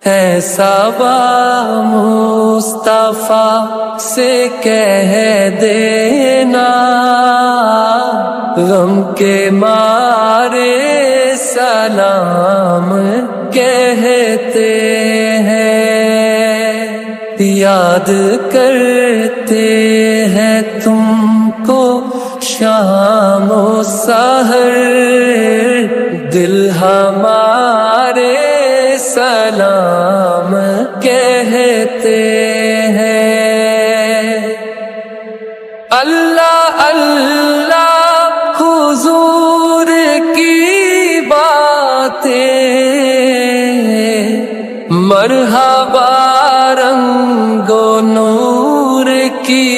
ہے صبا مصطفیٰ سے کہہ دینا، غم کے مارے سلام کہتے ہیں، یاد کرتے ہیں تم کو شام و سحر، دل ہمارے سلام کہتے ہیں۔ اللہ اللہ حضور کی باتیں، مرحبا رنگ و نور کی